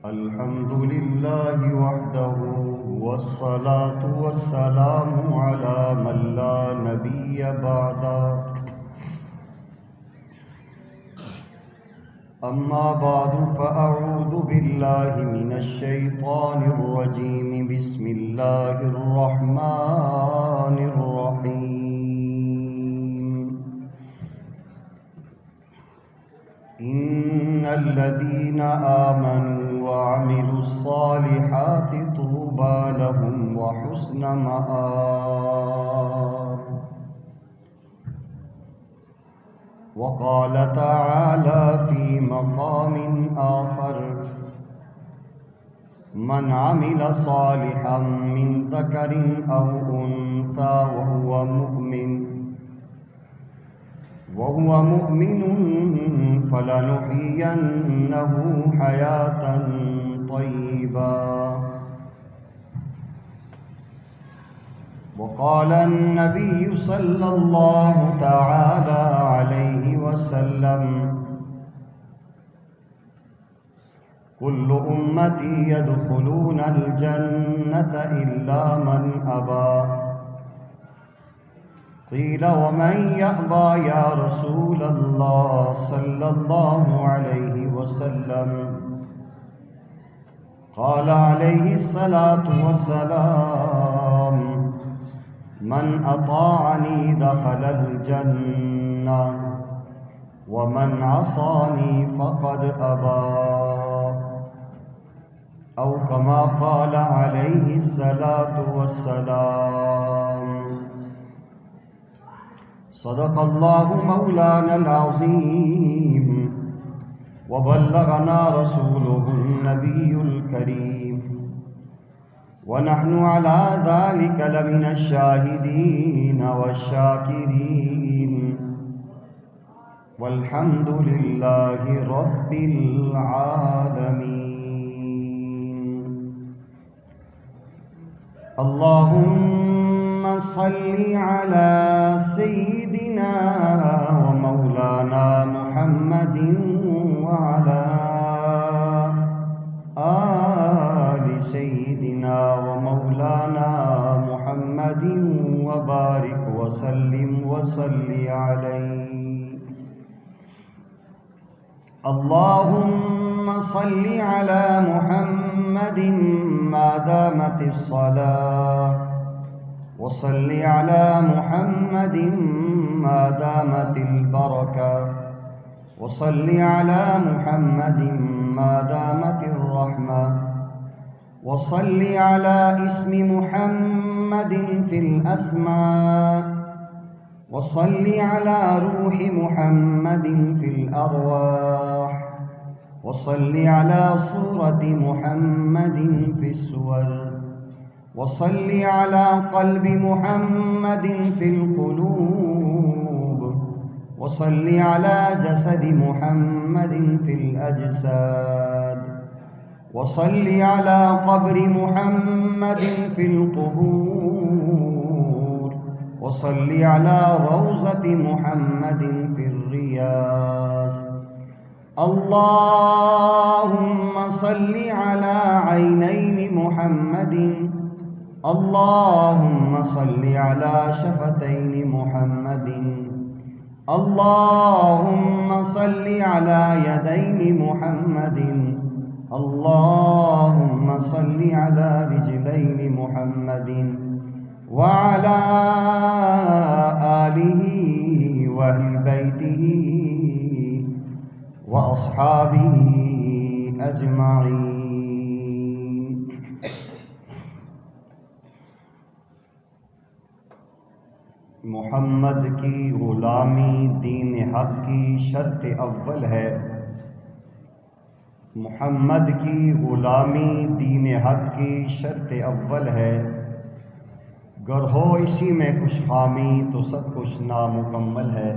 الحمد لله وحده والصلاة والسلام على من لا نبي بعده أما بعد فأعوذ بالله من الشيطان الرجيم بسم الله الرحمن الرحيم إن الذين آمنوا وعملوا الصالحات طوبى لهم وحسن مآب وقال تعالى في مقام آخر من عمل صالحا من ذكر أو أنثى وهو مؤمن فلنحيينه حياة طيبة وقال النبي صلى الله تعالى عليه وسلم كل أمتي يدخلون الجنة إلا من أبى قيل ومن يأبى يا رسول الله صلى الله عليه وسلم قال عليه الصلاة والسلام من أطاعني دخل الجنة ومن عصاني فقد أبى أو كما قال عليه الصلاة والسلام صدق الله مولانا العظيم وبلغنا رسوله النبي الكريم ونحن على ذلك لمن الشاهدين والشاكرين والحمد لله رب العالمين اللهم صل على سيدنا ومولانا محمد وعلى آل سيدنا ومولانا محمد وبارك وسلم وصل عليه اللهم صل على محمد ما دامت الصلاة وصل على محمد ما دامت البركة وصل على محمد ما دامت الرحمة وصل على اسم محمد في الأسماء وصل على روح محمد في الأرواح وصل على صورة محمد في الصور وصل على قلب محمد في القلوب وصل على جسد محمد في الأجساد وصل على قبر محمد في القبور وصل على روضة محمد في الرياض اللهم صل على عينين محمد اللهم صل على شفتين محمد اللهم صل على يدين محمد اللهم صل على رجلين محمد وعلى آله وأهل بيته وأصحابه أجمعين محمد کی غلامی دین حق کی شرط اول ہے محمد کی غلامی دین حق کی شرط اول ہے گر ہو اسی میں کچھ خامی تو سب کچھ نامکمل ہے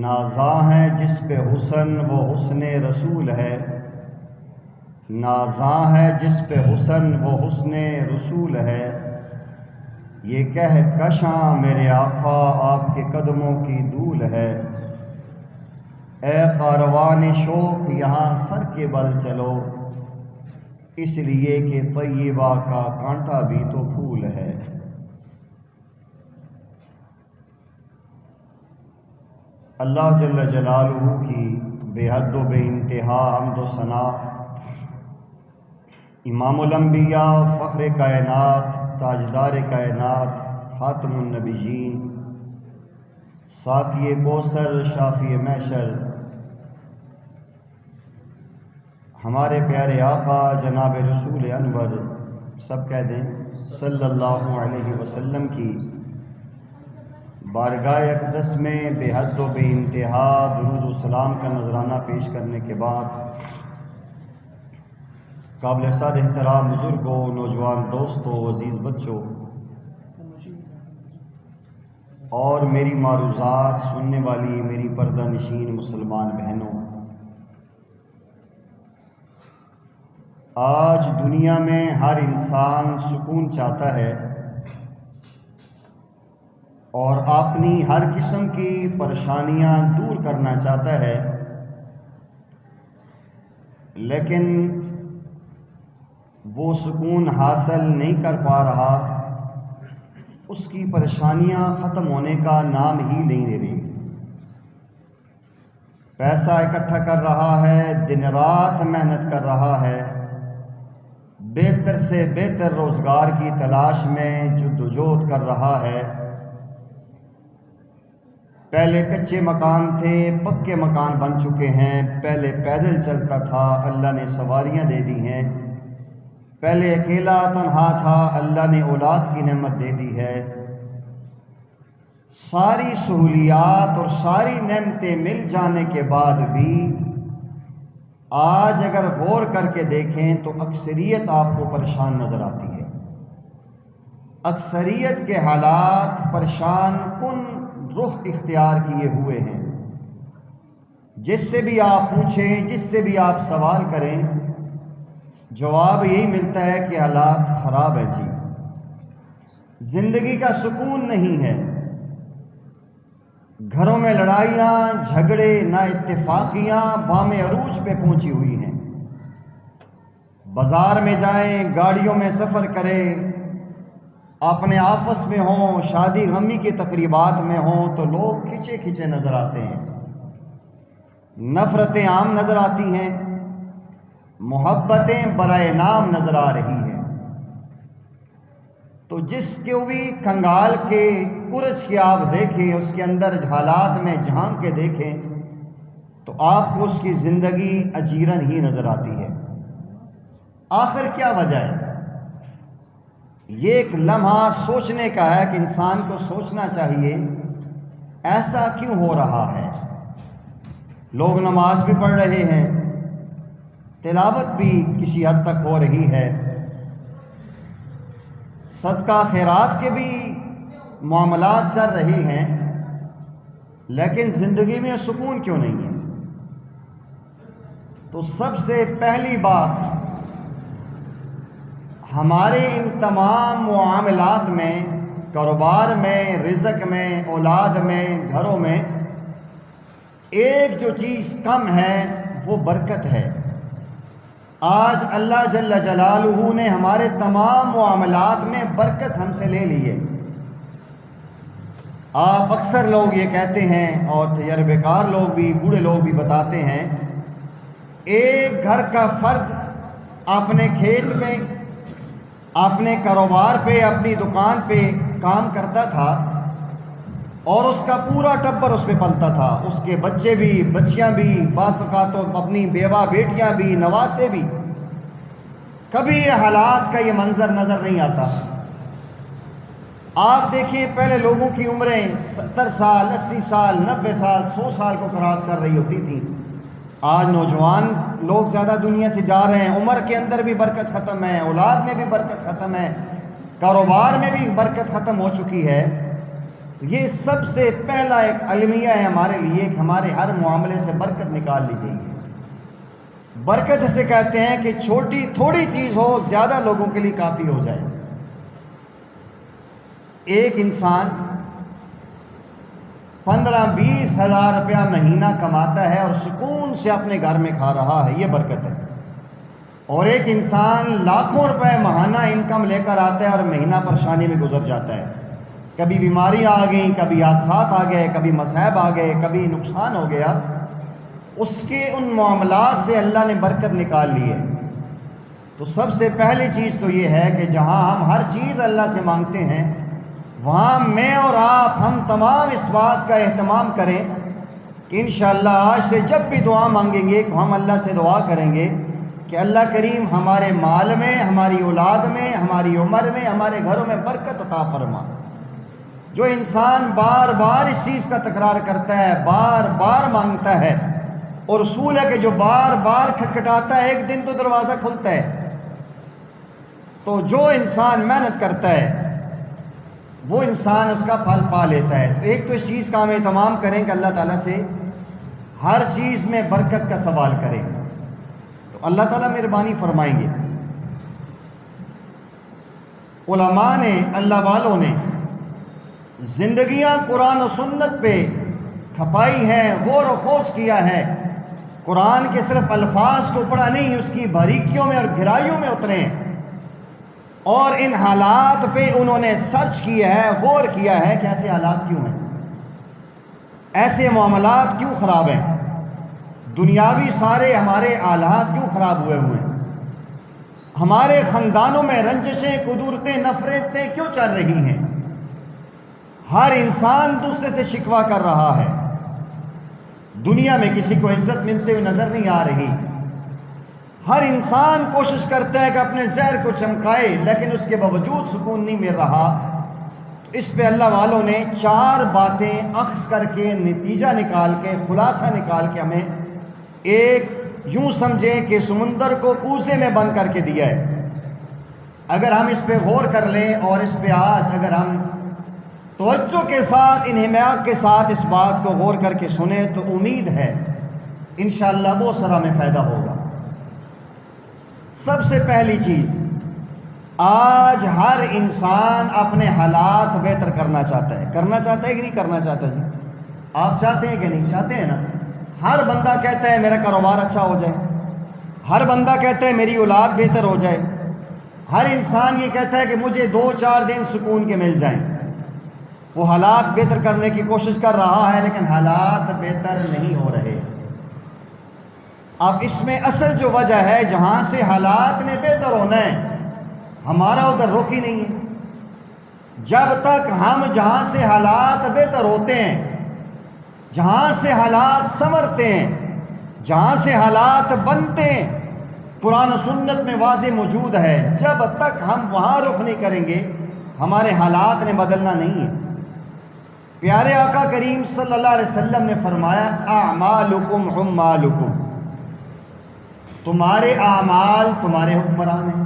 نازاں ہے جس پہ حسن وہ حسن رسول ہے نازاں ہے جس پہ حسن وہ حسن رسول ہے یہ کہہ کشاں میرے آقا آپ کے قدموں کی دھول ہے، اے کاروان شوق یہاں سر کے بل چلو، اس لیے کہ طیبہ کا کانٹا بھی تو پھول ہے۔ اللہ جل جلالہ کی بے حد و بے انتہا حمد و ثنا، امام الانبیاء، فخر کائنات، تاجدار کائنات، خاتم النبیین، ساقی کوثر، شافی محشر، ہمارے پیارے آقا جناب رسول انور، سب کہہ دیں صلی اللہ علیہ وسلم کی بارگاہ اقدس میں بے حد و بے انتہا درود و سلام کا نذرانہ پیش کرنے کے بعد، قابل صد احترام بزرگوں، نوجوان دوستوں، عزیز بچوں اور میری معروضات سننے والی میری پردہ نشین مسلمان بہنوں، آج دنیا میں ہر انسان سکون چاہتا ہے اور اپنی ہر قسم کی پریشانیاں دور کرنا چاہتا ہے، لیکن وہ سکون حاصل نہیں کر پا رہا، اس کی پریشانیاں ختم ہونے کا نام ہی نہیں لے رہی۔ پیسہ اکٹھا کر رہا ہے، دن رات محنت کر رہا ہے، بہتر سے بہتر روزگار کی تلاش میں جدوجہد کر رہا ہے۔ پہلے کچے مکان تھے، پکے مکان بن چکے ہیں، پہلے پیدل چلتا تھا، اللہ نے سواریاں دے دی ہیں، پہلے اکیلا تنہا تھا، اللہ نے اولاد کی نعمت دے دی ہے۔ ساری سہولیات اور ساری نعمتیں مل جانے کے بعد بھی آج اگر غور کر کے دیکھیں تو اکثریت آپ کو پریشان نظر آتی ہے۔ اکثریت کے حالات پریشان کن رخ اختیار کیے ہوئے ہیں۔ جس سے بھی آپ پوچھیں، جس سے بھی آپ سوال کریں، جواب یہی ملتا ہے کہ حالات خراب ہے جی، زندگی کا سکون نہیں ہے، گھروں میں لڑائیاں، جھگڑے، نا اتفاقیاں بام عروج پہ پہنچی ہوئی ہیں۔ بازار میں جائیں، گاڑیوں میں سفر کریں، اپنے آپس میں ہوں، شادی غمی کی تقریبات میں ہوں تو لوگ کھچے کھچے نظر آتے ہیں، نفرتیں عام نظر آتی ہیں، محبتیں برائے نام نظر آ رہی ہیں۔ تو جس کو بھی کنگال کے کورج کے آپ دیکھیں، اس کے اندر حالات میں جھانک کے دیکھیں تو آپ کو اس کی زندگی اجیرن ہی نظر آتی ہے۔ آخر کیا وجہ ہے؟ یہ ایک لمحہ سوچنے کا ہے کہ انسان کو سوچنا چاہیے ایسا کیوں ہو رہا ہے۔ لوگ نماز بھی پڑھ رہے ہیں، تلاوت بھی کسی حد تک ہو رہی ہے، صدقہ خیرات کے بھی معاملات چل رہے ہیں، لیکن زندگی میں سکون کیوں نہیں ہے؟ تو سب سے پہلی بات، ہمارے ان تمام معاملات میں، کاروبار میں، رزق میں، اولاد میں، گھروں میں ایک جو چیز کم ہے وہ برکت ہے۔ آج اللہ جل جلالہ نے ہمارے تمام معاملات میں برکت ہم سے لے لی ہے۔ آپ اکثر لوگ یہ کہتے ہیں اور تجربے کار لوگ بھی، بوڑھے لوگ بھی بتاتے ہیں، ایک گھر کا فرد اپنے کھیت میں، اپنے کاروبار پہ، اپنی دکان پہ کام کرتا تھا اور اس کا پورا ٹبر اس پہ پلتا تھا، اس کے بچے بھی، بچیاں بھی، بعض اوقات تو اپنی بیوہ بیٹیاں بھی، نواسے بھی۔ کبھی یہ حالات کا یہ منظر نظر نہیں آتا۔ آپ دیکھیں پہلے لوگوں کی عمریں 70 سال، 80 سال، 90 سال، 100 سال کو کراس کر رہی ہوتی تھی۔ آج نوجوان لوگ زیادہ دنیا سے جا رہے ہیں، عمر کے اندر بھی برکت ختم ہے، اولاد میں بھی برکت ختم ہے، کاروبار میں بھی برکت ختم ہو چکی ہے۔ یہ سب سے پہلا ایک المیہ ہے ہمارے لیے کہ ہمارے ہر معاملے سے برکت نکال لی گئی ہے۔ برکت اسے کہتے ہیں کہ چھوٹی تھوڑی چیز ہو، زیادہ لوگوں کے لیے کافی ہو جائے۔ ایک انسان 15-20 ہزار روپیہ مہینہ کماتا ہے اور سکون سے اپنے گھر میں کھا رہا ہے، یہ برکت ہے۔ اور ایک انسان لاکھوں روپے ماہانہ انکم لے کر آتا ہے اور مہینہ پریشانی میں گزر جاتا ہے، کبھی بیماریاں آ گئیں، کبھی حادثات آ گئے، کبھی مصائب آ گئے، کبھی نقصان ہو گیا، اس کے ان معاملات سے اللہ نے برکت نکال لی ہے۔ تو سب سے پہلی چیز تو یہ ہے کہ جہاں ہم ہر چیز اللہ سے مانگتے ہیں، وہاں میں اور آپ ہم تمام اس بات کا اہتمام کریں کہ انشاءاللہ آج سے جب بھی دعا مانگیں گے ہم اللہ سے دعا کریں گے کہ اللہ کریم ہمارے مال میں، ہماری اولاد میں، ہماری عمر میں، ہمارے گھروں میں برکت عطا فرما۔ جو انسان بار بار اس چیز کا تکرار کرتا ہے، بار بار مانگتا ہے، اور اصول ہے کہ جو بار بار کھٹکھٹاتا ہے ایک دن تو دروازہ کھلتا ہے۔ تو جو انسان محنت کرتا ہے وہ انسان اس کا پھل پا لیتا ہے۔ تو ایک تو اس چیز کا ہم اہتمام کریں کہ اللہ تعالیٰ سے ہر چیز میں برکت کا سوال کریں، تو اللہ تعالیٰ مہربانی فرمائیں گے۔ علماء نے، اللہ والوں نے زندگیاں قرآن و سنت پہ کھپائی ہیں، غور و خوض کیا ہے، قرآن کے صرف الفاظ کو پڑھا نہیں، اس کی باریکیوں میں اور گہرائیوں میں اترے ہیں، اور ان حالات پہ انہوں نے سرچ کیا ہے، غور کیا ہے کہ ایسے حالات کیوں ہیں، ایسے معاملات کیوں خراب ہیں، دنیاوی سارے ہمارے حالات کیوں خراب ہوئے ہیں، ہمارے خاندانوں میں رنجشیں، قدورتیں، نفرتیں کیوں چل رہی ہیں، ہر انسان دوسرے سے شکوہ کر رہا ہے، دنیا میں کسی کو عزت ملتے ہوئے نظر نہیں آ رہی، ہر انسان کوشش کرتا ہے کہ اپنے زہر کو چمکائے لیکن اس کے باوجود سکون نہیں مل رہا۔ اس پہ اللہ والوں نے 4 باتیں اخذ کر کے، نتیجہ نکال کے، خلاصہ نکال کے ہمیں ایک یوں سمجھیں کہ سمندر کو کوزے میں بند کر کے دیا ہے۔ اگر ہم اس پہ غور کر لیں اور اس پہ آج اگر ہم توجہ کے ساتھ، انہماک کے ساتھ اس بات کو غور کر کے سنیں تو امید ہے انشاءاللہ بہت سارا ہمیں فائدہ ہوگا۔ سب سے پہلی چیز، آج ہر انسان اپنے حالات بہتر کرنا چاہتا ہے۔ کرنا چاہتا ہے کہ نہیں کرنا چاہتا جی؟ آپ چاہتے ہیں کہ نہیں چاہتے ہیں نا؟ ہر بندہ کہتا ہے میرا کاروبار اچھا ہو جائے، ہر بندہ کہتا ہے میری اولاد بہتر ہو جائے، ہر انسان یہ کہتا ہے کہ مجھے 2-4 دن سکون کے مل جائیں۔ وہ حالات بہتر کرنے کی کوشش کر رہا ہے لیکن حالات بہتر نہیں ہو رہے۔ اب اس میں اصل جو وجہ ہے جہاں سے حالات نے بہتر ہونا ہے، ہمارا ادھر رخ ہی نہیں ہے۔ جب تک ہم جہاں سے حالات بہتر ہوتے ہیں، جہاں سے حالات سنورتے ہیں، جہاں سے حالات بنتے ہیں، قرآن و سنت میں واضح موجود ہے، جب تک ہم وہاں رخ نہیں کریں گے ہمارے حالات نے بدلنا نہیں ہے۔ پیارے آقا کریم صلی اللہ علیہ وسلم نے فرمایا اعمالکم عمالکم، تمہارے اعمال تمہارے حکمران ہیں۔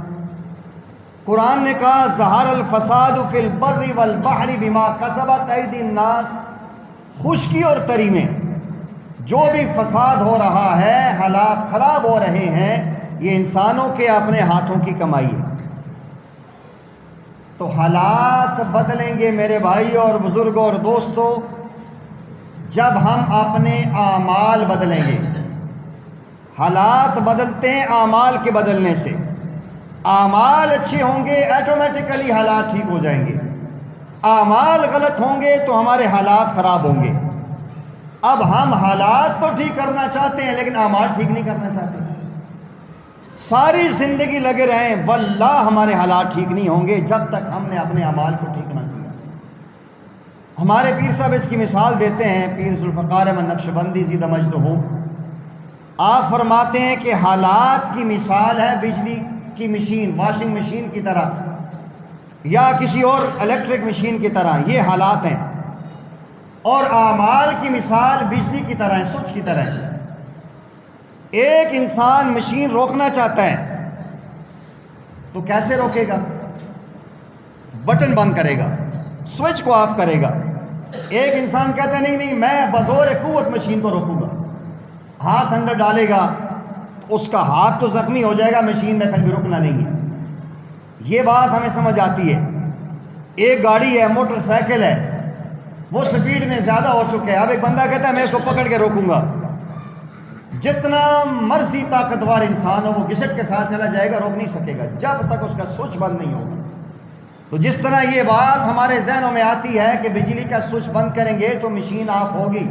قرآن نے کہا ظہر الفساد فی البر والبحر بما کسبت ایدی الناس، خشکی اور تری میں جو بھی فساد ہو رہا ہے، حالات خراب ہو رہے ہیں، یہ انسانوں کے اپنے ہاتھوں کی کمائی ہے۔ تو حالات بدلیں گے میرے بھائیوں اور بزرگوں اور دوستوں جب ہم اپنے اعمال بدلیں گے۔ حالات بدلتے ہیں اعمال کے بدلنے سے، اعمال اچھے ہوں گے آٹومیٹیکلی حالات ٹھیک ہو جائیں گے، اعمال غلط ہوں گے تو ہمارے حالات خراب ہوں گے۔ اب ہم حالات تو ٹھیک کرنا چاہتے ہیں لیکن اعمال ٹھیک نہیں کرنا چاہتے، ساری زندگی لگے رہیں، واللہ ہمارے حالات ٹھیک نہیں ہوں گے جب تک ہم نے اپنے اعمال کو ٹھیک نہ کیا۔ ہمارے پیر صاحب اس کی مثال دیتے ہیں، پیر ذوالفقار احمد نقشبندی زیدہ مجدہ، آپ فرماتے ہیں کہ حالات کی مثال ہے بجلی کی مشین، واشنگ مشین کی طرح یا کسی اور الیکٹرک مشین کی طرح، یہ حالات ہیں، اور اعمال کی مثال بجلی کی طرح ہے، سوئچ کی طرح ہے۔ ایک انسان مشین روکنا چاہتا ہے تو کیسے روکے گا؟ بٹن بند کرے گا، سوئچ کو آف کرے گا۔ ایک انسان کہتا ہے نہیں میں بزور قوت مشین کو روکوں گا، ہاتھ اندر ڈالے گا تو اس کا ہاتھ تو زخمی ہو جائے گا، مشین میں پھر بھی رکنا نہیں ہے۔ یہ بات ہمیں سمجھ آتی ہے۔ ایک گاڑی ہے، موٹر سائیکل ہے، وہ سپیڈ میں زیادہ ہو چکے ہیں. اب ایک بندہ کہتا ہے میں اس کو پکڑ کے روکوں گا. جتنا مرضی طاقتور انسان ہو وہ گھسٹ کے ساتھ چلا جائے گا، روک نہیں سکے گا جب تک اس کا سوئچ بند نہیں ہوگا. تو جس طرح یہ بات ہمارے ذہنوں میں آتی ہے کہ بجلی کا سوئچ بند کریں گے تو مشین آف ہوگی،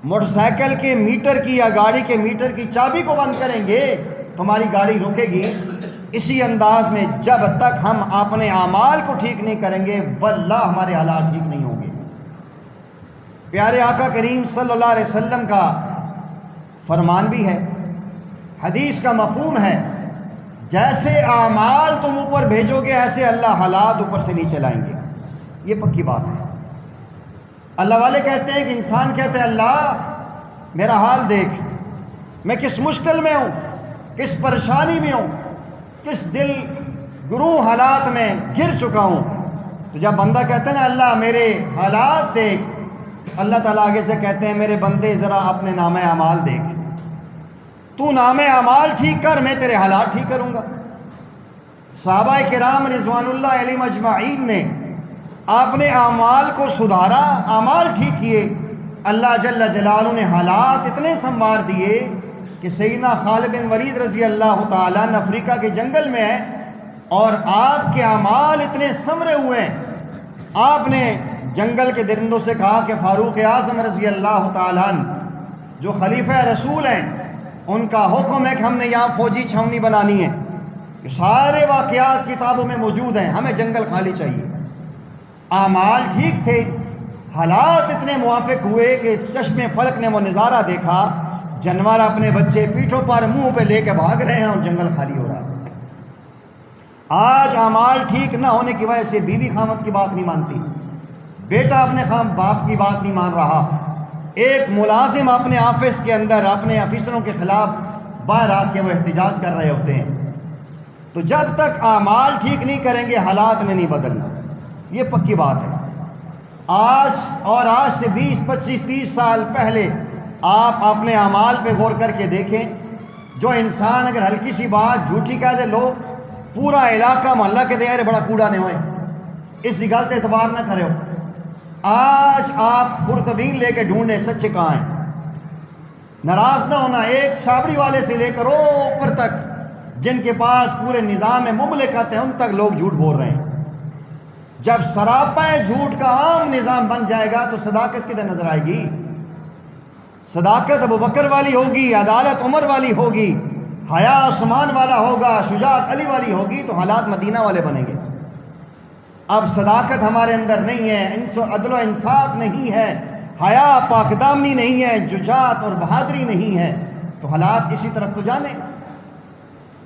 موٹر سائیکل کے میٹر کی یا گاڑی کے میٹر کی چابی کو بند کریں گے تو ہماری گاڑی رکے گی. اسی انداز میں جب تک ہم اپنے اعمال کو ٹھیک نہیں کریں گے واللہ ہمارے حالات ٹھیک نہیں ہوں گے. پیارے آقا کریم صلی اللہ علیہ وسلم کا فرمان بھی ہے، حدیث کا مفہوم ہے، جیسے اعمال تم اوپر بھیجو گے ایسے اللہ حالات اوپر سے نیچے لائیں گے. یہ پکی بات ہے. اللہ والے کہتے ہیں کہ انسان کہتے ہیں اللہ میرا حال دیکھ، میں کس مشکل میں ہوں، کس پریشانی میں ہوں، کس دل گروہ حالات میں گر چکا ہوں. تو جب بندہ کہتے ہیں نا اللہ میرے حالات دیکھ، اللہ تعالیٰ آگے سے کہتے ہیں میرے بندے ذرا اپنے نام اعمال دیکھ، تو نام اعمال ٹھیک کر میں تیرے حالات ٹھیک کروں گا. صحابہ کرام رضوان اللہ علیہم اجمعین نے اپنے اعمال کو سدھارا، اعمال ٹھیک کیے. اللہ جل جلالہ نے حالات اتنے سنوار دیے کہ سیدنا خالد بن ولید رضی اللہ تعالیٰ افریقہ کے جنگل میں ہیں اور آپ کے اعمال اتنے سنورے ہوئے ہیں. آپ نے جنگل کے درندوں سے کہا کہ فاروق اعظم رضی اللہ تعالیٰ جو خلیفہ رسول ہیں ان کا حکم ہے کہ ہم نے یہاں فوجی چھاونی بنانی ہے. یہ سارے واقعات کتابوں میں موجود ہیں، ہمیں جنگل خالی چاہیے. اعمال ٹھیک تھے، حالات اتنے موافق ہوئے کہ چشم فلک نے وہ نظارہ دیکھا، جانور اپنے بچے پیٹھوں پر منہ پہ لے کے بھاگ رہے ہیں اور جنگل خالی ہو رہا ہے. آج اعمال ٹھیک نہ ہونے کی وجہ سے بیوی خامد کی بات نہیں مانتی، بیٹا اپنے باپ کی بات نہیں مان رہا، ایک ملازم اپنے آفس کے اندر اپنے آفیسروں کے خلاف باہر آ کے وہ احتجاج کر رہے ہوتے ہیں. تو جب تک اعمال ٹھیک نہیں کریں گے حالات نے نہیں بدلنا، یہ پکی بات ہے. آج سے 20 25 30 سال پہلے آپ اپنے اعمال پہ غور کر کے دیکھیں. جو انسان اگر ہلکی سی بات جھوٹی کہہ دے، لوگ پورا علاقہ محلہ کے دے بڑا کوڑا نہیں ہوئے، اس کی غلط اعتبار نہ کرے ہو. آج آپ پرتبین لے کے ڈھونڈیں سچے کہاں ہیں. ناراض نہ ہونا، ایک چھابڑی والے سے لے کر اوپر تک جن کے پاس پورے نظام مملکت ہے ان تک لوگ جھوٹ بول رہے ہیں. جب سراپا جھوٹ کا عام نظام بن جائے گا تو صداقت کدھر نظر آئے گی؟ صداقت ابو بکر والی ہوگی، عدالت عمر والی ہوگی، حیا عثمان والا ہوگا، شجاعت علی والی ہوگی تو حالات مدینہ والے بنیں گے. اب صداقت ہمارے اندر نہیں ہے، عدل و انصاف نہیں ہے، حیا پاکدامنی نہیں ہے، ججاعت اور بہادری نہیں ہے تو حالات اسی طرف تو جانے.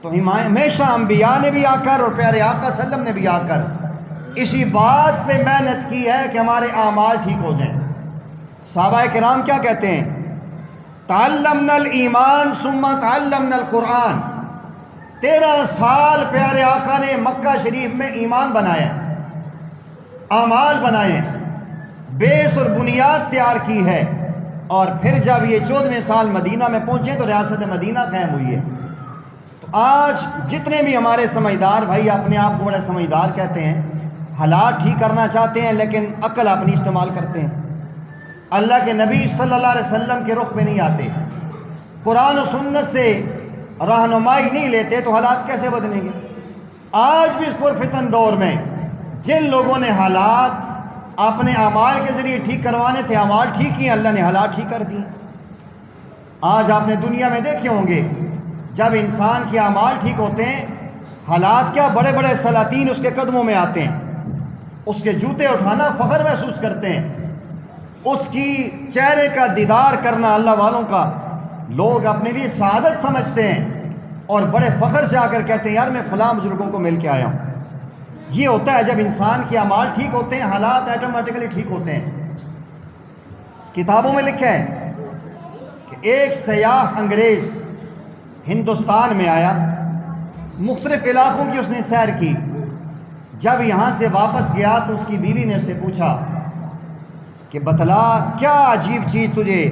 تو ہمیشہ انبیاء نے بھی آ کر اور پیارے آقا صلی اللہ علیہ وسلم نے بھی آ کر اسی بات پہ محنت کی ہے کہ ہمارے اعمال ٹھیک ہو جائیں. صحابہ کرام کیا کہتے ہیں؟ تعلمنا الایمان ثم تعلمنا القرآن. 13 سال پیارے آقا نے مکہ شریف میں ایمان بنایا، اعمال بنائے، بیس اور بنیاد تیار کی ہے، اور پھر جب یہ 14ویں سال مدینہ میں پہنچے تو ریاست مدینہ قائم ہوئی ہے. تو آج جتنے بھی ہمارے سمجھدار بھائی اپنے آپ کو بڑے سمجھدار کہتے ہیں، حالات ٹھیک کرنا چاہتے ہیں لیکن عقل اپنی استعمال کرتے ہیں، اللہ کے نبی صلی اللہ علیہ وسلم کے رخ پہ نہیں آتے، قرآن و سنت سے رہنمائی نہیں لیتے تو حالات کیسے بدلیں گے؟ آج بھی اس پرفتن دور میں جن لوگوں نے حالات اپنے اعمال کے ذریعے ٹھیک کروانے تھے، اعمال ٹھیک کیے، اللہ نے حالات ٹھیک کر دیے. آج آپ نے دنیا میں دیکھے ہوں گے جب انسان کے اعمال ٹھیک ہوتے ہیں، حالات کیا بڑے بڑے سلاطین اس کے قدموں میں آتے ہیں، اس کے جوتے اٹھانا فخر محسوس کرتے ہیں، اس کی چہرے کا دیدار کرنا اللہ والوں کا لوگ اپنے لیے سعادت سمجھتے ہیں اور بڑے فخر سے آ کر کہتے ہیں یار میں فلاں بزرگوں کو مل کے آیا ہوں. یہ ہوتا ہے جب انسان کے اعمال ٹھیک ہوتے ہیں، حالات آٹومیٹکلی ٹھیک ہوتے ہیں. کتابوں میں لکھا ہے کہ ایک سیاح انگریز ہندوستان میں آیا، مختلف علاقوں کی اس نے سیر کی. جب یہاں سے واپس گیا تو اس کی بیوی نے اس سے پوچھا کہ بتلا کیا عجیب چیز تجھے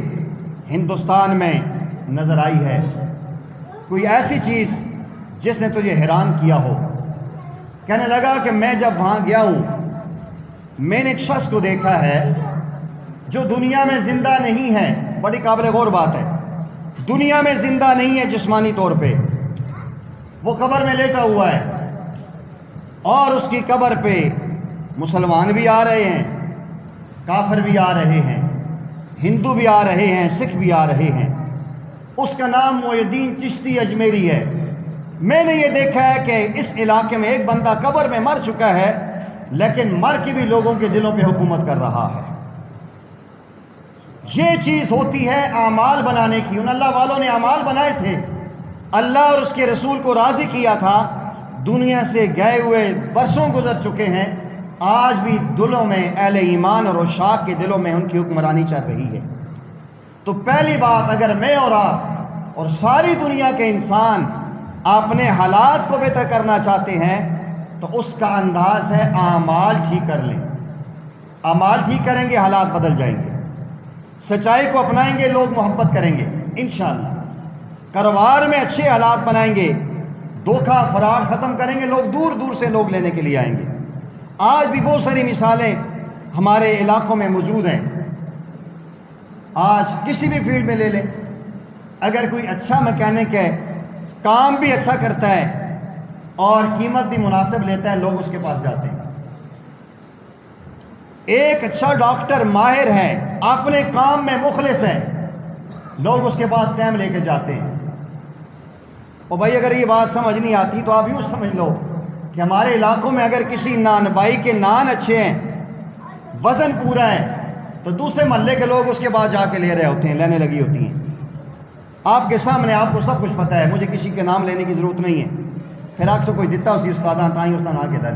ہندوستان میں نظر آئی ہے، کوئی ایسی چیز جس نے تجھے حیران کیا ہو؟ کہنے لگا کہ میں جب وہاں گیا ہوں میں نے ایک شخص کو دیکھا ہے جو دنیا میں زندہ نہیں ہے، بڑی قابل غور بات ہے، دنیا میں زندہ نہیں ہے جسمانی طور پہ، وہ قبر میں لیٹا ہوا ہے، اور اس کی قبر پہ مسلمان بھی آ رہے ہیں، کافر بھی آ رہے ہیں، ہندو بھی آ رہے ہیں، سکھ بھی آ رہے ہیں۔ اس کا نام محی الدین چشتی اجمیری ہے۔ میں نے یہ دیکھا ہے کہ اس علاقے میں ایک بندہ قبر میں مر چکا ہے، لیکن مر کے بھی لوگوں کے دلوں پہ حکومت کر رہا ہے۔ یہ چیز ہوتی ہے اعمال بنانے کی۔ ان اللہ والوں نے اعمال بنائے تھے، اللہ اور اس کے رسول کو راضی کیا تھا، دنیا سے گئے ہوئے برسوں گزر چکے ہیں، آج بھی دلوں میں اہل ایمان اور عشاق کے دلوں میں ان کی حکمرانی چل رہی ہے۔ تو پہلی بات، اگر میں اور آپ اور ساری دنیا کے انسان اپنے حالات کو بہتر کرنا چاہتے ہیں تو اس کا انداز ہے اعمال ٹھیک کر لیں۔ اعمال ٹھیک کریں گے، حالات بدل جائیں گے۔ سچائی کو اپنائیں گے، لوگ محبت کریں گے انشاءاللہ۔ کاروبار میں اچھے حالات بنائیں گے، دھوکہ فراڈ ختم کریں گے، لوگ دور دور سے لوگ لینے کے لیے آئیں گے۔ آج بھی بہت ساری مثالیں ہمارے علاقوں میں موجود ہیں۔ آج کسی بھی فیلڈ میں لے لیں، اگر کوئی اچھا میکینک ہے، کام بھی اچھا کرتا ہے اور قیمت بھی مناسب لیتا ہے، لوگ اس کے پاس جاتے ہیں۔ ایک اچھا ڈاکٹر ماہر ہے، اپنے کام میں مخلص ہے، لوگ اس کے پاس ٹائم لے کے جاتے ہیں۔ اور بھائی اگر یہ بات سمجھ نہیں آتی تو آپ یوں سمجھ لو کہ ہمارے علاقوں میں اگر کسی نان بائی کے نان اچھے ہیں، وزن پورا ہے، تو دوسرے محلے کے لوگ اس کے پاس جا کے لے رہے ہوتے ہیں، لینے لگی ہوتی ہیں۔ آپ کے سامنے آپ کو سب کچھ پتہ ہے، مجھے کسی کے نام لینے کی ضرورت نہیں ہے، پھر آگ سے کوئی دیتا اسی استاداں تائیں استاد آ کے دن۔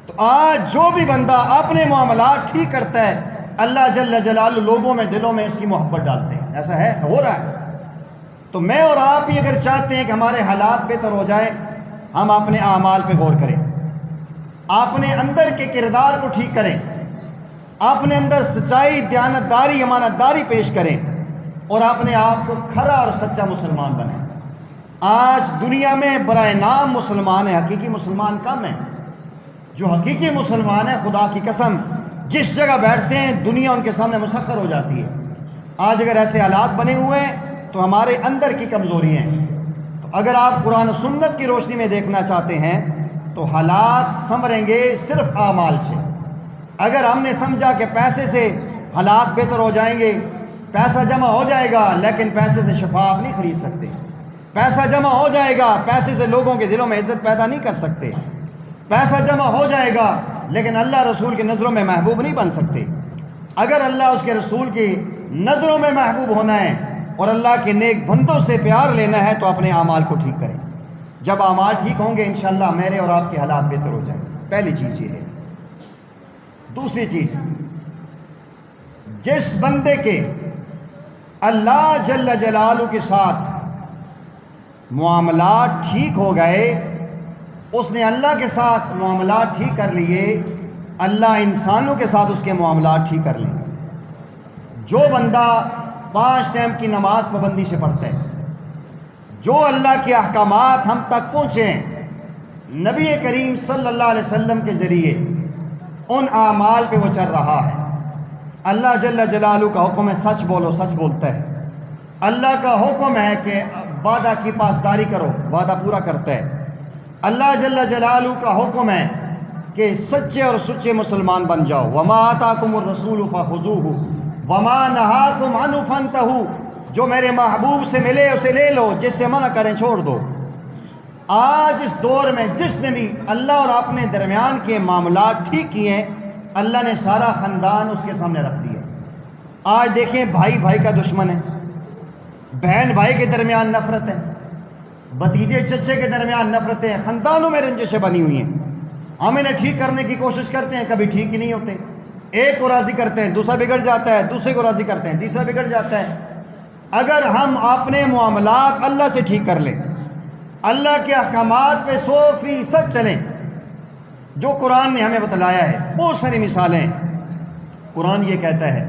تو آج جو بھی بندہ اپنے معاملات ٹھیک کرتا ہے، اللہ جل جلالہ لوگوں میں دلوں میں اس کی محبت ڈالتے ہیں۔ ایسا ہے، ہو رہا ہے۔ تو میں اور آپ ہی اگر چاہتے ہیں کہ ہمارے حالات بہتر ہو جائیں، ہم اپنے اعمال پہ غور کریں، اپنے اندر کے کردار کو ٹھیک کریں، اپنے اندر سچائی، دیانتداری، امانتداری پیش کریں، اور اپنے آپ کو کھرا اور سچا مسلمان بنیں۔ آج دنیا میں برائے نام مسلمان ہیں، حقیقی مسلمان کم ہیں۔ جو حقیقی مسلمان ہیں، خدا کی قسم جس جگہ بیٹھتے ہیں دنیا ان کے سامنے مسخر ہو جاتی ہے۔ آج اگر ایسے حالات بنے ہوئے ہیں تو ہمارے اندر کی کمزوری ہیں۔ تو اگر آپ قرآن و سنت کی روشنی میں دیکھنا چاہتے ہیں تو حالات سنوریں گے صرف اعمال سے۔ اگر ہم نے سمجھا کہ پیسے سے حالات بہتر ہو جائیں گے، پیسہ جمع ہو جائے گا، لیکن پیسے سے شفا آپ نہیں خرید سکتے۔ پیسہ جمع ہو جائے گا، پیسے سے لوگوں کے دلوں میں عزت پیدا نہیں کر سکتے۔ پیسہ جمع ہو جائے گا، لیکن اللہ رسول کی نظروں میں محبوب نہیں بن سکتے۔ اگر اللہ اس کے رسول کی نظروں میں محبوب ہونا ہے اور اللہ کے نیک بندوں سے پیار لینا ہے تو اپنے اعمال کو ٹھیک کریں۔ جب اعمال ٹھیک ہوں گے انشاءاللہ میرے اور آپ کے حالات بہتر ہو جائیں گے۔ پہلی چیز یہ ہے۔ دوسری چیز، جس بندے کے اللہ جل جلالہ کے ساتھ معاملات ٹھیک ہو گئے، اس نے اللہ کے ساتھ معاملات ٹھیک کر لیے، اللہ انسانوں کے ساتھ اس کے معاملات ٹھیک کر لیں۔ جو بندہ 5 ٹائم کی نماز پابندی سے پڑھتا ہے، جو اللہ کے احکامات ہم تک پہنچے ہیں نبی کریم صلی اللہ علیہ وسلم کے ذریعے، ان اعمال پہ وہ چل رہا ہے۔ اللہ جل جلالہ کا حکم ہے سچ بولو، سچ بولتا ہے۔ اللہ کا حکم ہے کہ وعدہ کی پاسداری کرو، وعدہ پورا کرتا ہے۔ اللہ جل جلالہ کا حکم ہے کہ سچے اور سچے مسلمان بن جاؤ۔ وما آتاکم الرسول فخذوہ وما نہاکم عنہ فانتہوا، جو میرے محبوب سے ملے اسے لے لو، جس سے منع کریں چھوڑ دو۔ آج اس دور میں جس نے بھی اللہ اور اپنے درمیان کے معاملات ٹھیک کیے ہیں، اللہ نے سارا خاندان اس کے سامنے رکھ دیا۔ آج دیکھیں، بھائی بھائی کا دشمن ہے، بہن بھائی کے درمیان نفرت ہے، بھتیجے چچے کے درمیان نفرتیں ہیں، خاندانوں میں رنجشیں بنی ہوئی ہیں۔ ہم انہیں ٹھیک کرنے کی کوشش کرتے ہیں، کبھی ٹھیک ہی نہیں ہوتے۔ ایک کو راضی کرتے ہیں، دوسرا بگڑ جاتا ہے، دوسرے کو راضی کرتے ہیں، تیسرا بگڑ جاتا ہے۔ اگر ہم اپنے معاملات اللہ سے ٹھیک کر لیں، اللہ کے احکامات پہ 100% چلیں، جو قرآن نے ہمیں بتلایا ہے، بہت ساری مثالیں۔ قرآن یہ کہتا ہے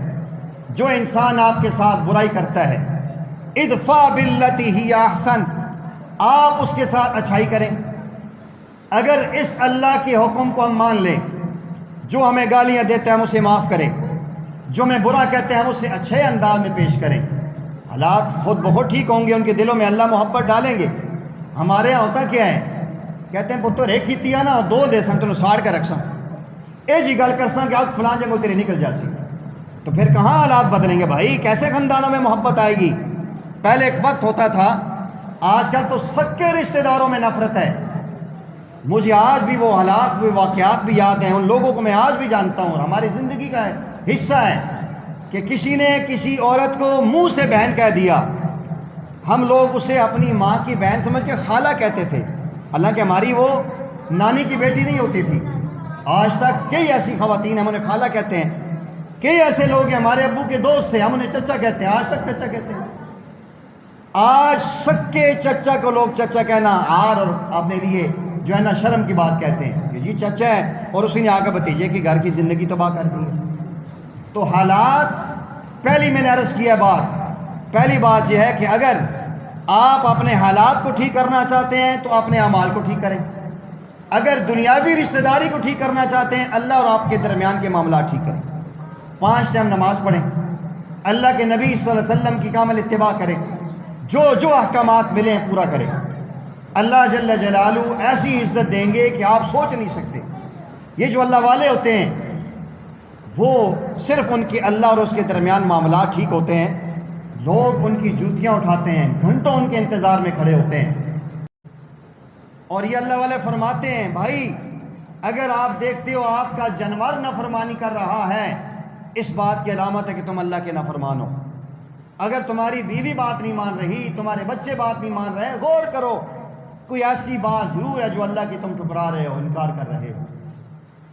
جو انسان آپ کے ساتھ برائی کرتا ہے، ادفع باللتی ہی احسن، آپ اس کے ساتھ اچھائی کریں۔ اگر اس اللہ کے حکم کو ہم مان لیں، جو ہمیں گالیاں دیتے ہیں ہم اسے معاف کریں، جو ہمیں برا کہتے ہیں ہم اسے اچھے انداز میں پیش کریں۔ حالات خود بہت ٹھیک ہوں گے، ان کے دلوں میں اللہ محبت ڈالیں گے۔ ہمارے یہاں ہوتا کیا ہے، کہتے ہیں پتر ایک ہی تیا نا دو دے سن تنوں ساڑ کے رکھ سن، اے جی گل کر سن کہ آگ فلان جگہ تیری نکل جاسی، تو پھر کہاں حالات بدلیں گے بھائی؟ کیسے خاندانوں میں محبت آئے گی؟ پہلے ایک وقت ہوتا تھا، آج کل تو سکے رشتہ داروں میں نفرت ہے۔ مجھے آج بھی وہ حالات وہ واقعات بھی یاد ہیں، ان لوگوں کو میں آج بھی جانتا ہوں، ہماری زندگی کا حصہ ہے کہ کسی نے کسی عورت کو منہ سے بہن کہہ دیا، ہم لوگ اسے اپنی ماں کی بہن سمجھ کے خالہ کہتے تھے، حالانکہ ہماری وہ نانی کی بیٹی نہیں ہوتی تھی۔ آج تک کئی ایسی خواتین ہم انہیں خالہ کہتے ہیں، کئی ایسے لوگ ہیں ہمارے ابو کے دوست تھے ہم انہیں چچا کہتے ہیں، آج تک چچا کہتے ہیں۔ آج سکے چچا کو لوگ چچا کہنا آر اور اپنے لیے جو ہے نا شرم کی بات کہتے ہیں کہ جی چچا ہے، اور اسی نے آگے بھتیجے کی گھر کی زندگی تباہ کر دی۔ تو حالات، پہلی میں نے عرض کیا بات، پہلی بات یہ ہے کہ اگر آپ اپنے حالات کو ٹھیک کرنا چاہتے ہیں تو اپنے اعمال کو ٹھیک کریں، اگر دنیاوی رشتہ داری کو ٹھیک کرنا چاہتے ہیں اللہ اور آپ کے درمیان کے معاملات ٹھیک کریں، 5 ٹائم نماز پڑھیں، اللہ کے نبی صلی اللہ علیہ وسلم کی کامل اتباع کریں، جو احکامات ملیں پورا کریں، اللہ جل جلالہ ایسی عزت دیں گے کہ آپ سوچ نہیں سکتے۔ یہ جو اللہ والے ہوتے ہیں وہ صرف ان کے اللہ اور اس کے درمیان معاملات ٹھیک ہوتے ہیں، لوگ ان کی جوتیاں اٹھاتے ہیں، گھنٹوں ان کے انتظار میں کھڑے ہوتے ہیں۔ اور یہ اللہ والے فرماتے ہیں بھائی اگر آپ دیکھتے ہو آپ کا جانور نافرمانی کر رہا ہے، اس بات کی علامت ہے کہ تم اللہ کے نافرمان ہو۔ اگر تمہاری بیوی بات نہیں مان رہی، تمہارے بچے بات نہیں مان رہے، غور کرو، کوئی ایسی بات ضرور ہے جو اللہ کی تم ٹھکرا رہے ہو، انکار کر رہے ہو۔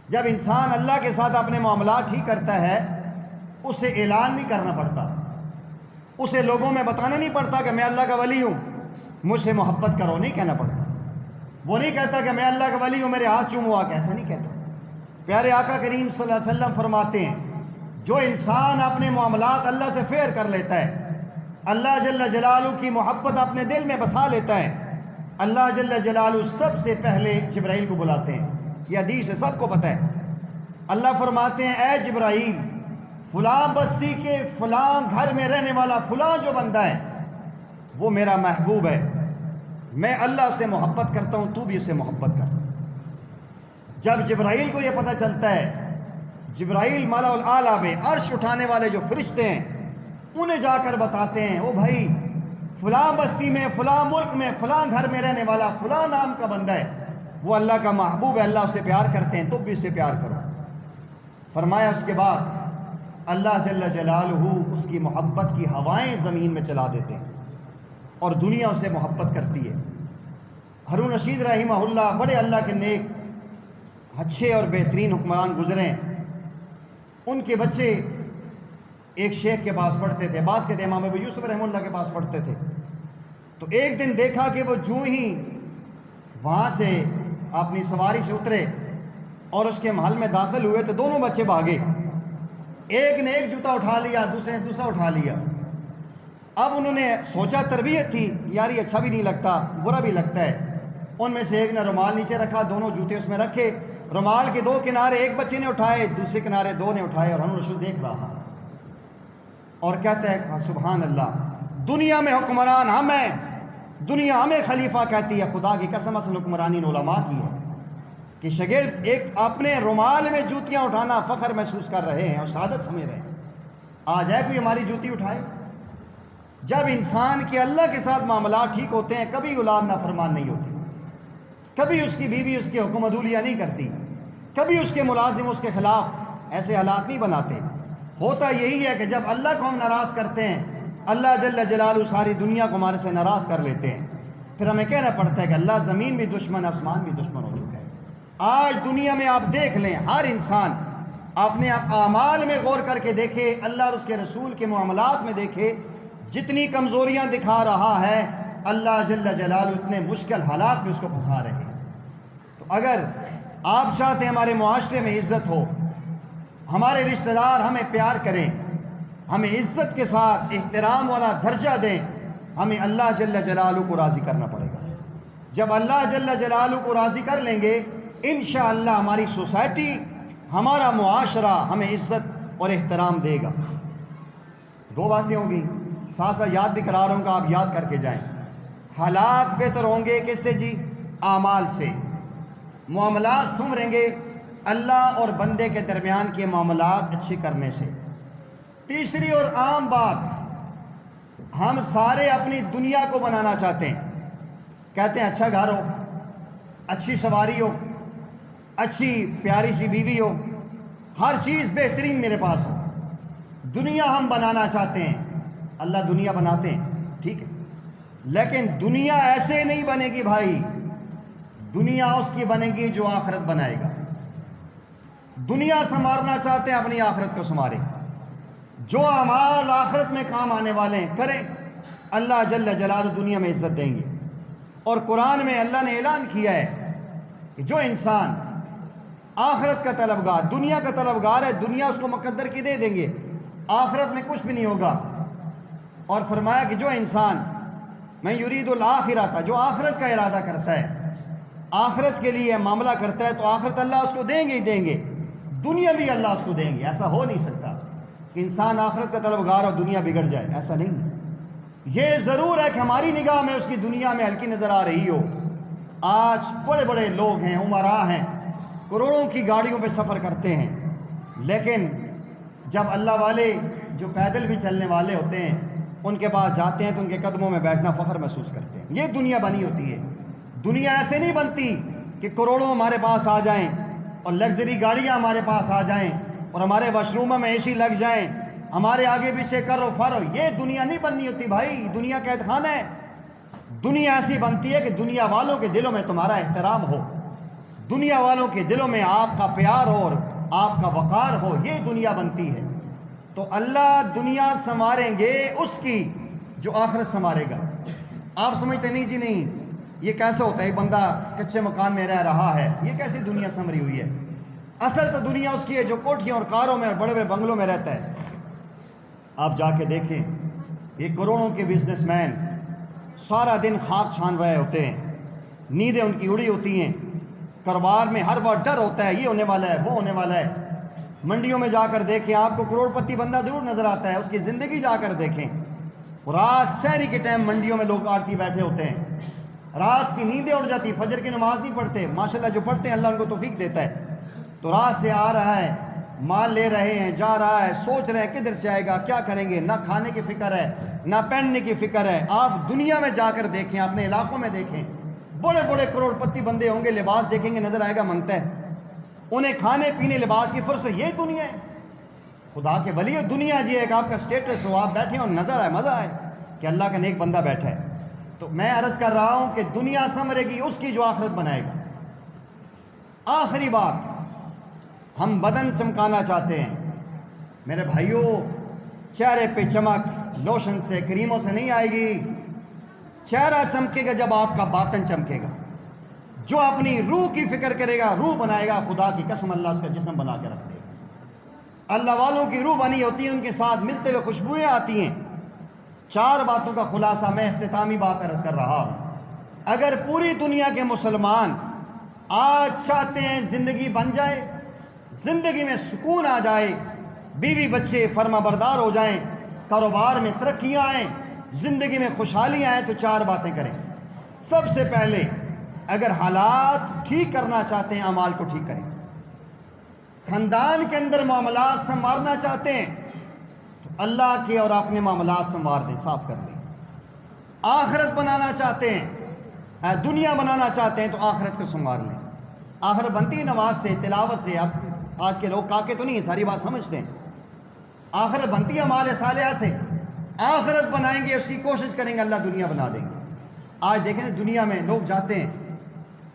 جب انسان اللہ کے ساتھ اپنے معاملات ٹھیک کرتا ہے، اسے اعلان نہیں کرنا پڑتا، اسے لوگوں میں بتانا نہیں پڑتا کہ میں اللہ کا ولی ہوں، مجھ سے محبت کرو، نہیں کہنا پڑتا۔ وہ نہیں کہتا کہ میں اللہ کا ولی ہوں میرے ہاتھ چومو، ایسا نہیں کہتا۔ پیارے آقا کریم صلی اللہ علیہ وسلم فرماتے ہیں جو انسان اپنے معاملات اللہ سے فیئر کر لیتا ہے، اللہ جل جلالہ کی محبت اپنے دل میں بسا لیتا ہے، اللہ جل جلالہ سب سے پہلے جبرائیل کو بلاتے ہیں۔ یہ حدیث ہے، سب کو پتہ ہے۔ اللہ فرماتے ہیں اے جبرائیل، فلاں بستی کے فلاں گھر میں رہنے والا فلاں جو بندہ ہے وہ میرا محبوب ہے، میں اللہ سے محبت کرتا ہوں، تو بھی اسے محبت کر۔ جب جبرائیل کو یہ پتہ چلتا ہے، جبرائیل مالا الاعلیٰ میں عرش اٹھانے والے جو فرشتے ہیں انہیں جا کر بتاتے ہیں او بھائی فلاں بستی میں فلاں ملک میں فلاں گھر میں رہنے والا فلاں نام کا بندہ ہے، وہ اللہ کا محبوب ہے، اللہ اسے پیار کرتے ہیں، تم بھی اسے پیار کرو۔ فرمایا اس کے بعد اللہ جل جلالہ اس کی محبت کی ہوائیں زمین میں چلا دیتے ہیں اور دنیا اسے محبت کرتی ہے۔ ہارون رشید رحمہ اللہ بڑے اللہ کے نیک اچھے اور بہترین حکمران گزرے، ان کے بچے ایک شیخ کے پاس پڑھتے تھے، بعض کہتے ہیں امام ابو یوسف رحمہ اللہ کے پاس پڑھتے تھے۔ تو ایک دن دیکھا کہ وہ جوں ہی وہاں سے اپنی سواری سے اترے اور اس کے محل میں داخل ہوئے تو دونوں بچے بھاگے، ایک نے ایک جوتا اٹھا لیا، دوسرے نے دوسرا اٹھا لیا۔ اب انہوں نے سوچا، تربیت تھی یار یہ اچھا بھی نہیں لگتا برا بھی لگتا ہے، ان میں سے ایک نے رومال نیچے رکھا، دونوں جوتے اس میں رکھے، رومال کے 2 کنارے ایک بچے نے اٹھائے، دوسرے کنارے 2 نے اٹھائے، اور ہارون رشید دیکھ رہا اور کہتا ہے سبحان اللہ، دنیا میں حکمران ہم ہیں، دنیا ہمیں خلیفہ کہتی ہے، خدا کی قسم اصل حکمرانی علماء کی ہے کہ شاگرد ایک اپنے رومال میں جوتیاں اٹھانا فخر محسوس کر رہے ہیں اور سعادت سمجھ رہے ہیں۔ آج ہے کوئی ہماری جوتی اٹھائے؟ جب انسان کے اللہ کے ساتھ معاملات ٹھیک ہوتے ہیں کبھی اولاد نافرمان نہیں ہوتی، کبھی اس کی بیوی اس کے حکم عدولیہ نہیں کرتی، کبھی اس کے ملازم اس کے خلاف ایسے حالات نہیں بناتے۔ ہوتا یہی ہے کہ جب اللہ کو ہم ناراض کرتے ہیں اللہ جل جلالہ ساری دنیا کو ہمارے سے ناراض کر لیتے ہیں، پھر ہمیں کہنا پڑتا ہے کہ اللہ زمین بھی دشمن آسمان بھی دشمن ہو چکا ہے۔ آج دنیا میں آپ دیکھ لیں، ہر انسان اپنے اعمال میں غور کر کے دیکھے، اللہ اور اس کے رسول کے معاملات میں دیکھے، جتنی کمزوریاں دکھا رہا ہے اللہ جل جلالہ اتنے مشکل حالات میں اس کو پھنسا رہے ہیں۔ تو اگر آپ چاہتے ہیں ہمارے معاشرے میں عزت ہو، ہمارے رشتہ دار ہمیں پیار کریں، ہمیں عزت کے ساتھ احترام والا درجہ دیں، ہمیں اللہ جل جلالہ کو راضی کرنا پڑے گا۔ جب اللہ جل جلالہ کو راضی کر لیں گے انشاءاللہ ہماری سوسائٹی، ہمارا معاشرہ ہمیں عزت اور احترام دے گا۔ دو باتیں ہوں گی، ساتھ ساتھ یاد بھی کرا رہا ہوں کہ آپ یاد کر کے جائیں۔ حالات بہتر ہوں گے کس سے جی؟ اعمال سے۔ معاملات سنوریں گے اللہ اور بندے کے درمیان کے معاملات اچھی کرنے سے۔ تیسری اور عام بات، ہم سارے اپنی دنیا کو بنانا چاہتے ہیں، کہتے ہیں اچھا گھر ہو، اچھی سواری ہو، اچھی پیاری سی بیوی ہو، ہر چیز بہترین میرے پاس ہو، دنیا ہم بنانا چاہتے ہیں۔ اللہ دنیا بناتے ہیں، ٹھیک ہے، لیکن دنیا ایسے نہیں بنے گی بھائی، دنیا اس کی بنے گی جو آخرت بنائے گا۔ دنیا سنوارنا چاہتے ہیں، اپنی آخرت کو سنواریں، جو اعمال آخرت میں کام آنے والے ہیں کریں، اللہ جل جلالہ دنیا میں عزت دیں گے۔ اور قرآن میں اللہ نے اعلان کیا ہے کہ جو انسان آخرت کا طلبگار، دنیا کا طلبگار ہے، دنیا اس کو مقدر کی دے دیں گے، آخرت میں کچھ بھی نہیں ہوگا۔ اور فرمایا کہ جو انسان میں یرید الآخرہ تھا، جو آخرت کا ارادہ کرتا ہے، آخرت کے لیے معاملہ کرتا ہے، تو آخرت اللہ اس کو دیں گے ہی دیں گے، دنیا بھی اللہ اس کو دیں گے۔ ایسا ہو نہیں سکتا کہ انسان آخرت کا طلبگار اور دنیا بگڑ جائے، ایسا نہیں ہے۔ یہ ضرور ہے کہ ہماری نگاہ میں اس کی دنیا میں ہلکی نظر آ رہی ہو۔ آج بڑے بڑے لوگ ہیں، عمراء ہیں، کروڑوں کی گاڑیوں پہ سفر کرتے ہیں، لیکن جب اللہ والے جو پیدل بھی چلنے والے ہوتے ہیں ان کے پاس جاتے ہیں تو ان کے قدموں میں بیٹھنا فخر محسوس کرتے ہیں۔ یہ دنیا بنی ہوتی ہے۔ دنیا ایسے نہیں بنتی کہ کروڑوں ہمارے پاس آ جائیں اور لگژری گاڑیاں ہمارے پاس آ جائیں اور ہمارے واش روموں میں اے سی لگ جائیں، ہمارے آگے پیچھے کرو فرو۔ یہ دنیا نہیں بننی ہوتی بھائی، دنیا قید خانہ ہے۔ دنیا ایسی بنتی ہے کہ دنیا والوں کے دلوں میں تمہارا احترام ہو، دنیا والوں کے دلوں میں آپ کا پیار ہو اور آپ کا وقار ہو، یہ دنیا بنتی ہے۔ تو اللہ دنیا سنواریں گے اس کی جو آخرت سنوارے گا۔ آپ سمجھتے نہیں جی نہیں یہ کیسے ہوتا ہے، ایک بندہ کچے مکان میں رہ رہا ہے، یہ کیسی دنیا سنوری ہوئی ہے؟ اصل تو دنیا اس کی ہے جو کوٹھیوں اور کاروں میں اور بڑے بڑے بنگلوں میں رہتا ہے۔ آپ جا کے دیکھیں، یہ کروڑوں کے بزنس مین سارا دن خاک چھان رہے ہوتے ہیں، نیندیں ان کی اڑی ہوتی ہیں، کاروبار میں ہر وقت ڈر ہوتا ہے، یہ ہونے والا ہے، وہ ہونے والا ہے۔ منڈیوں میں جا کر دیکھیں، آپ کو کروڑ پتی بندہ ضرور نظر آتا ہے، اس کی زندگی جا کر دیکھیں، رات سحری کے ٹائم منڈیوں میں لوگ آرتی بیٹھے ہوتے ہیں، رات کی نیندیں اڑ جاتی، فجر کی نماز نہیں پڑھتے، ماشاءاللہ جو پڑھتے ہیں اللہ ان کو توفیق دیتا ہے، تو رات سے آ رہا ہے، مال لے رہے ہیں، جا رہا ہے، سوچ رہے ہیں کدھر سے آئے گا، کیا کریں گے، نہ کھانے کی فکر ہے نہ پہننے کی فکر ہے۔ آپ دنیا میں جا کر دیکھیں، اپنے علاقوں میں دیکھیں، بڑے بڑے کروڑ پتی بندے ہوں گے، لباس دیکھیں گے نظر آئے گا منگتا ہے، انہیں کھانے پینے لباس کی فرصت، یہ دنیا ہے۔ خدا کے ولی دنیا جی ایک آپ کا سٹیٹس ہو، آپ بیٹھے اور نظر آئے، مزہ آئے کہ اللہ کا نیک بندہ بیٹھا ہے۔ تو میں عرض کر رہا ہوں کہ دنیا سنورے گی اس کی جو آخرت بنائے گا۔ آخری بات، ہم بدن چمکانا چاہتے ہیں میرے بھائیوں، چہرے پہ چمک لوشن سے کریموں سے نہیں آئے گی، چہرہ چمکے گا جب آپ کا باطن چمکے گا۔ جو اپنی روح کی فکر کرے گا، روح بنائے گا، خدا کی قسم اللہ اس کا جسم بنا کے رکھ دے گا۔ اللہ والوں کی روح بنی ہوتی ہے، ان کے ساتھ ملتے ہوئے خوشبوئیں آتی ہیں۔ چار باتوں کا خلاصہ میں اختتامی بات عرض کر رہا ہوں۔ اگر پوری دنیا کے مسلمان آج چاہتے ہیں زندگی بن جائے، زندگی میں سکون آ جائے، بیوی بچے فرما بردار ہو جائیں، کاروبار میں ترقیاں آئیں، زندگی میں خوشحالی آئیں، تو چار باتیں کریں۔ سب سے پہلے اگر حالات ٹھیک کرنا چاہتے ہیں، اعمال کو ٹھیک کریں۔ خاندان کے اندر معاملات سنوارنا چاہتے ہیں تو اللہ کے اور اپنے معاملات سنوار دیں، صاف کر لیں۔ آخرت بنانا چاہتے ہیں، دنیا بنانا چاہتے ہیں تو آخرت کو سنوار لیں۔ آخرت بنتی ہے نماز سے، تلاوت سے۔ اب آج کے لوگ کاکے تو نہیں ہیں، ساری بات سمجھتے ہیں۔ آخرت بنتی ہے اعمال صالحہ سے، آخرت بنائیں گے، اس کی کوشش کریں گے، اللہ دنیا بنا دیں گے۔ آج دیکھیں دنیا میں لوگ جاتے ہیں،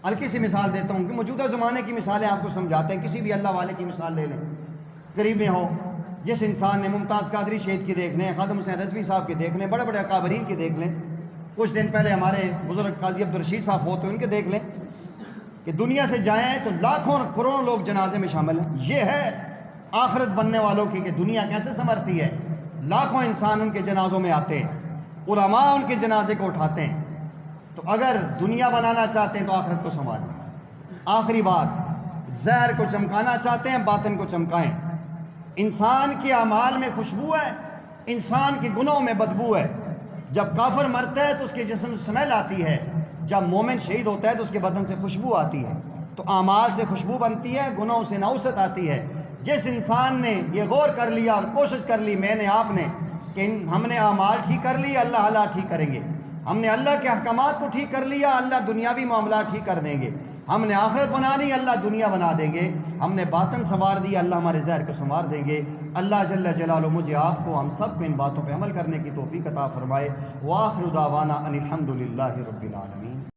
ہلکی سی مثال دیتا ہوں کہ موجودہ زمانے کی مثالیں آپ کو سمجھاتے ہیں، کسی بھی اللہ والے کی مثال لے لیں، قریب میں ہو، جس انسان نے ممتاز قادری شہید کی دیکھ لیں، خادم حسین رضوی صاحب کی دیکھ لیں، بڑے بڑے اکابرین کی دیکھ لیں، کچھ دن پہلے ہمارے بزرگ قاضی عبدالرشید صاحب ہوتے ہیں، ان کے دیکھ لیں کہ دنیا سے جائیں تو لاکھوں کروڑوں لوگ جنازے میں شامل ہیں۔ یہ ہے آخرت بننے والوں کی کہ دنیا کیسے سنورتی ہے۔ لاکھوں انسان ان کے جنازوں میں آتے ہیں، علماء ان کے جنازے کو اٹھاتے ہیں۔ تو اگر دنیا بنانا چاہتے ہیں تو آخرت کو سنواریں۔ آخری بات، زہر کو چمکانا چاہتے ہیں، باطن کو چمکائیں۔ انسان کے اعمال میں خوشبو ہے، انسان کے گناہوں میں بدبو ہے۔ جب کافر مرتا ہے تو اس کے جسم سے سمیل آتی ہے، جب مومن شہید ہوتا ہے تو اس کے بدن سے خوشبو آتی ہے۔ تو اعمال سے خوشبو بنتی ہے، گناہوں سے نوست آتی ہے۔ جس انسان نے یہ غور کر لیا اور کوشش کر لی، میں نے آپ نے، کہ ہم نے اعمال ٹھیک کر لی، اللہ اللہ ٹھیک کریں گے۔ ہم نے اللہ کے احکامات کو ٹھیک کر لیا، اللہ دنیاوی معاملات ٹھیک کر دیں گے۔ ہم نے آخرت بنانی، اللہ دنیا بنا دیں گے۔ ہم نے باطن سنوار دیا، اللہ ہمارے ظاہر کو سنوار دیں گے۔ اللہ جل جلالہ مجھے آپ کو ہم سب کو ان باتوں پہ عمل کرنے کی توفیق عطا فرمائے۔ وآخر دعوانا ان الحمد للہ رب العالمین۔